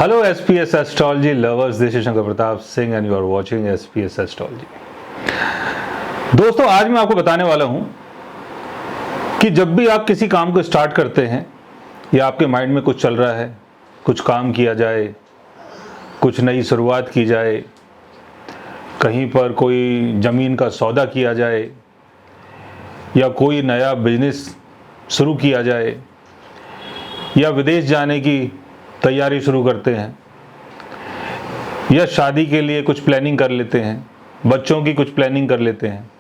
Hello SPS Astrology lovers, this is Shankar Pratap Singh and you are watching SPS Astrology। दोस्तों, आज मैं आपको बताने वाला हूं कि जब भी आप किसी काम को स्टार्ट करते हैं या आपके माइंड में कुछ चल रहा है, कुछ काम किया जाए, कुछ नई शुरुआत की जाए, कहीं पर कोई ज़मीन का सौदा किया जाए या कोई नया बिजनेस शुरू किया जाए या विदेश जाने की तैयारी शुरू करते हैं या शादी के लिए कुछ प्लानिंग कर लेते हैं, बच्चों की कुछ प्लानिंग कर लेते हैं,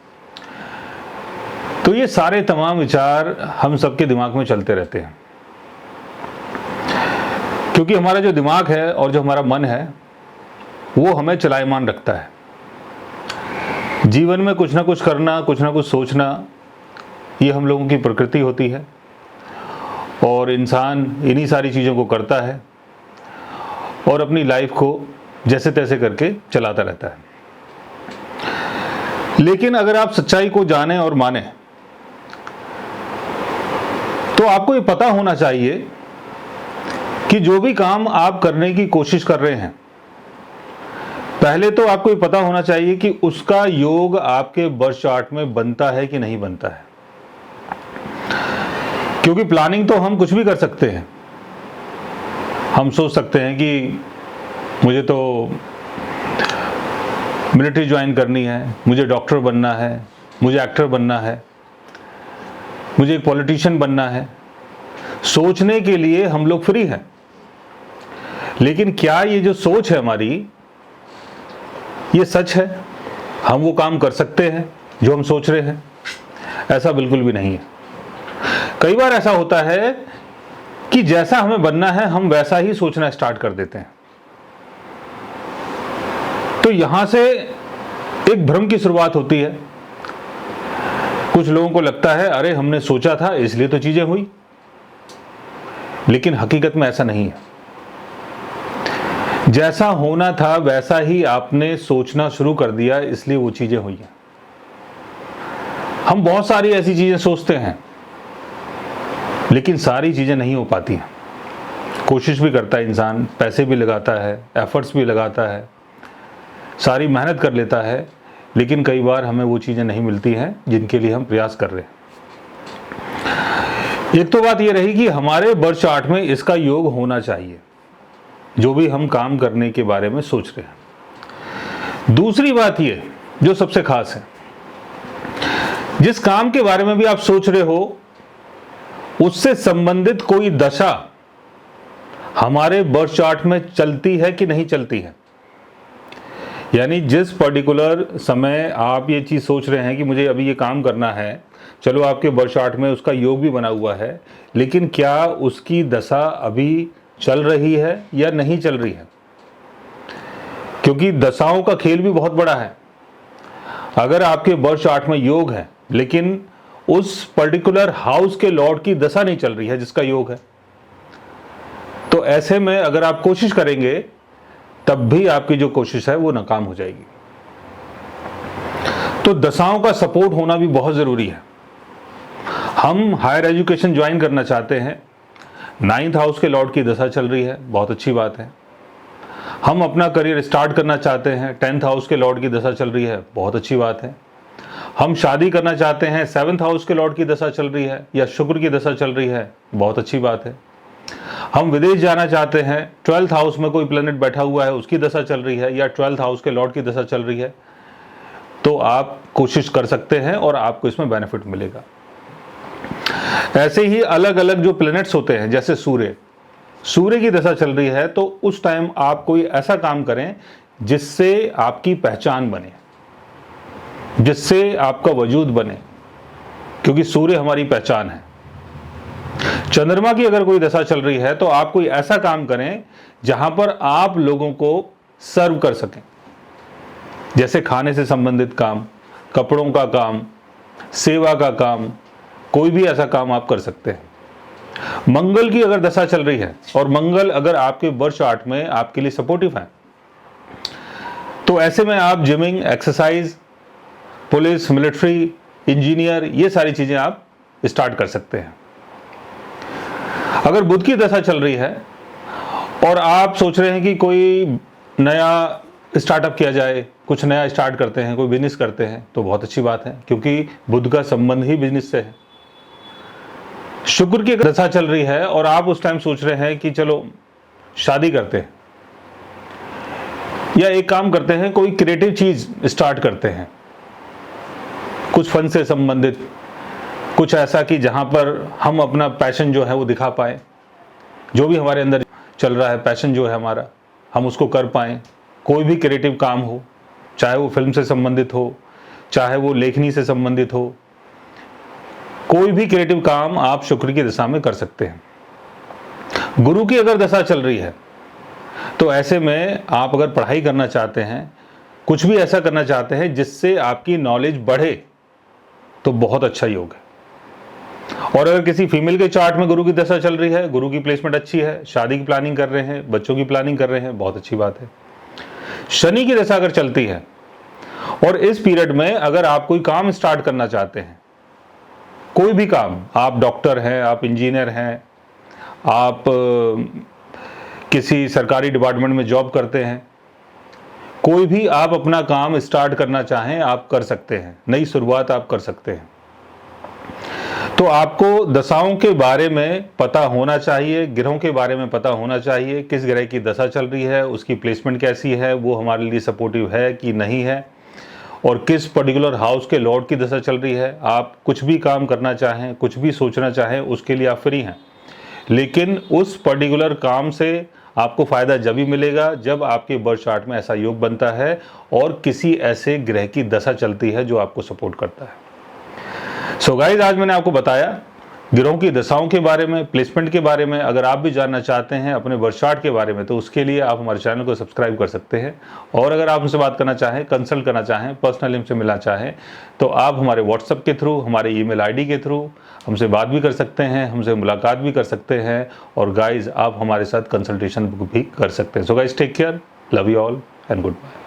तो ये सारे तमाम विचार हम सबके दिमाग में चलते रहते हैं। क्योंकि हमारा जो दिमाग है और जो हमारा मन है वो हमें चलायमान रखता है। जीवन में कुछ ना कुछ करना, कुछ ना कुछ सोचना, ये हम लोगों की प्रकृति होती है और इंसान इन्हीं सारी चीज़ों को करता है और अपनी लाइफ को जैसे तैसे करके चलाता रहता है। लेकिन अगर आप सच्चाई को जानें और माने तो आपको ये पता होना चाहिए कि जो भी काम आप करने की कोशिश कर रहे हैं, पहले तो आपको ये पता होना चाहिए कि उसका योग आपके बर्थ चार्ट में बनता है कि नहीं बनता है। क्योंकि प्लानिंग तो हम कुछ भी कर सकते हैं। हम सोच सकते हैं कि मुझे तो मिलिट्री ज्वाइन करनी है, मुझे डॉक्टर बनना है, मुझे एक्टर बनना है, मुझे एक पॉलिटिशियन बनना है। सोचने के लिए हम लोग फ्री हैं। लेकिन क्या ये जो सोच है हमारी, ये सच है? हम वो काम कर सकते हैं जो हम सोच रहे हैं? ऐसा बिल्कुल भी नहीं है। कई बार ऐसा होता है कि जैसा हमें बनना है हम वैसा ही सोचना स्टार्ट कर देते हैं। तो यहां से एक भ्रम की शुरुआत होती है। कुछ लोगों को लगता है अरे हमने सोचा था इसलिए तो चीजें हुई, लेकिन हकीकत में ऐसा नहीं है। जैसा होना था वैसा ही आपने सोचना शुरू कर दिया, इसलिए वो चीजें हुई हैं। हम बहुत सारी ऐसी चीजें सोचते हैं लेकिन सारी चीजें नहीं हो पाती हैं। कोशिश भी करता है इंसान, पैसे भी लगाता है, एफर्ट्स भी लगाता है, सारी मेहनत कर लेता है, लेकिन कई बार हमें वो चीजें नहीं मिलती हैं जिनके लिए हम प्रयास कर रहे हैं। एक तो बात ये रही कि हमारे बर्थ चार्ट में इसका योग होना चाहिए, जो भी हम काम करने के बारे में सोच रहे हैं। दूसरी बात ये जो सबसे खास है, जिस काम के बारे में भी आप सोच रहे हो उससे संबंधित कोई दशा हमारे बर्थ चार्ट में चलती है कि नहीं चलती है। यानी जिस पर्टिकुलर समय आप ये चीज सोच रहे हैं कि मुझे अभी ये काम करना है, चलो आपके बर्थ चार्ट में उसका योग भी बना हुआ है, लेकिन क्या उसकी दशा अभी चल रही है या नहीं चल रही है? क्योंकि दशाओं का खेल भी बहुत बड़ा है। अगर आपके बर्थ चार्ट में योग है लेकिन उस पर्टिकुलर हाउस के लॉर्ड की दशा नहीं चल रही है जिसका योग है, तो ऐसे में अगर आप कोशिश करेंगे तब भी आपकी जो कोशिश है वो नाकाम हो जाएगी। तो दशाओं का सपोर्ट होना भी बहुत जरूरी है। हम हायर एजुकेशन ज्वाइन करना चाहते हैं, 9th हाउस के लॉर्ड की दशा चल रही है, बहुत अच्छी बात है। हम अपना करियर स्टार्ट करना चाहते हैं, 10th हाउस के लॉर्ड की दशा चल रही है, बहुत अच्छी बात है। हम शादी करना चाहते हैं, 7th हाउस के लॉर्ड की दशा चल रही है या शुक्र की दशा चल रही है, बहुत अच्छी बात है। हम विदेश जाना चाहते हैं, 12th हाउस में कोई प्लेनेट बैठा हुआ है, उसकी दशा चल रही है या 12th हाउस के लॉर्ड की दशा चल रही है, तो आप कोशिश कर सकते हैं और आपको इसमें बेनिफिट मिलेगा। ऐसे ही अलग अलग जो प्लेनेट्स होते हैं, जैसे सूर्य की दशा चल रही है, तो उस टाइम आप कोई ऐसा काम करें जिससे आपकी पहचान बने, जिससे आपका वजूद बने, क्योंकि सूर्य हमारी पहचान है। चंद्रमा की अगर कोई दशा चल रही है तो आप कोई ऐसा काम करें जहां पर आप लोगों को सर्व कर सकें, जैसे खाने से संबंधित काम, कपड़ों का काम, सेवा का काम, कोई भी ऐसा काम आप कर सकते हैं। मंगल की अगर दशा चल रही है और मंगल अगर आपके बर्थ चार्ट में आपके लिए सपोर्टिव है, तो ऐसे में आप gymming, exercise, police, military, engineer, ये सारी चीजें आप स्टार्ट कर सकते हैं। अगर बुध की दशा चल रही है और आप सोच रहे हैं कि कोई नया स्टार्टअप किया जाए, कुछ नया स्टार्ट करते हैं, कोई बिजनेस करते हैं, तो बहुत अच्छी बात है, क्योंकि बुध का संबंध ही बिजनेस से है। शुक्र की दशा चल रही है और आप उस टाइम सोच रहे हैं कि चलो शादी करते हैं या एक काम करते हैं, कोई क्रिएटिव चीज स्टार्ट करते हैं, कुछ फन से संबंधित, कुछ ऐसा कि जहां पर हम अपना पैशन जो है वो दिखा पाए, जो भी हमारे अंदर चल रहा है पैशन जो है हमारा, हम उसको कर पाएं। कोई भी क्रिएटिव काम हो, चाहे वो फिल्म से संबंधित हो, चाहे वो लेखनी से संबंधित हो, कोई भी क्रिएटिव काम आप शुक्र की दशा में कर सकते हैं। गुरु की अगर दशा चल रही है तो ऐसे में आप अगर पढ़ाई करना चाहते हैं, कुछ भी ऐसा करना चाहते हैं जिससे आपकी नॉलेज बढ़े, तो बहुत अच्छा योग है। और अगर किसी फीमेल के चार्ट में गुरु की दशा चल रही है, गुरु की प्लेसमेंट अच्छी है, शादी की प्लानिंग कर रहे हैं, बच्चों की प्लानिंग कर रहे हैं, बहुत अच्छी बात है। शनि की दशा अगर चलती है और इस पीरियड में अगर आप कोई काम स्टार्ट करना चाहते हैं, कोई भी काम, आप डॉक्टर हैं, आप इंजीनियर हैं, आप किसी सरकारी डिपार्टमेंट में जॉब करते हैं, कोई भी आप अपना काम स्टार्ट करना चाहें आप कर सकते हैं, नई शुरुआत आप कर सकते हैं। तो आपको दशाओं के बारे में पता होना चाहिए, ग्रहों के बारे में पता होना चाहिए, किस ग्रह की दशा चल रही है, उसकी प्लेसमेंट कैसी है, वो हमारे लिए सपोर्टिव है कि नहीं है, और किस पर्टिकुलर हाउस के लॉर्ड की दशा चल रही है। आप कुछ भी काम करना चाहें, कुछ भी सोचना चाहें, उसके लिए आप फ्री हैं, लेकिन उस पर्टिकुलर काम से आपको फ़ायदा जब भी मिलेगा जब आपके बर्थ चार्ट में ऐसा योग बनता है और किसी ऐसे ग्रह की दशा चलती है जो आपको सपोर्ट करता है। सो गाइस, आज मैंने आपको बताया ग्रहों की दशाओं के बारे में, प्लेसमेंट के बारे में। अगर आप भी जानना चाहते हैं अपने बर्थ चार्ट के बारे में, तो उसके लिए आप हमारे चैनल को सब्सक्राइब कर सकते हैं। और अगर आप हमसे बात करना चाहें, कंसल्ट करना चाहें, पर्सनली हमसे मिलना चाहें, तो आप हमारे व्हाट्सएप के थ्रू, हमारे ईमेल आईडी के थ्रू हमसे बात भी कर सकते हैं, हमसे मुलाकात भी कर सकते हैं। और गाइज, आप हमारे साथ कंसल्टेशन भी कर सकते हैं। So guys, take care, love you all and good bye.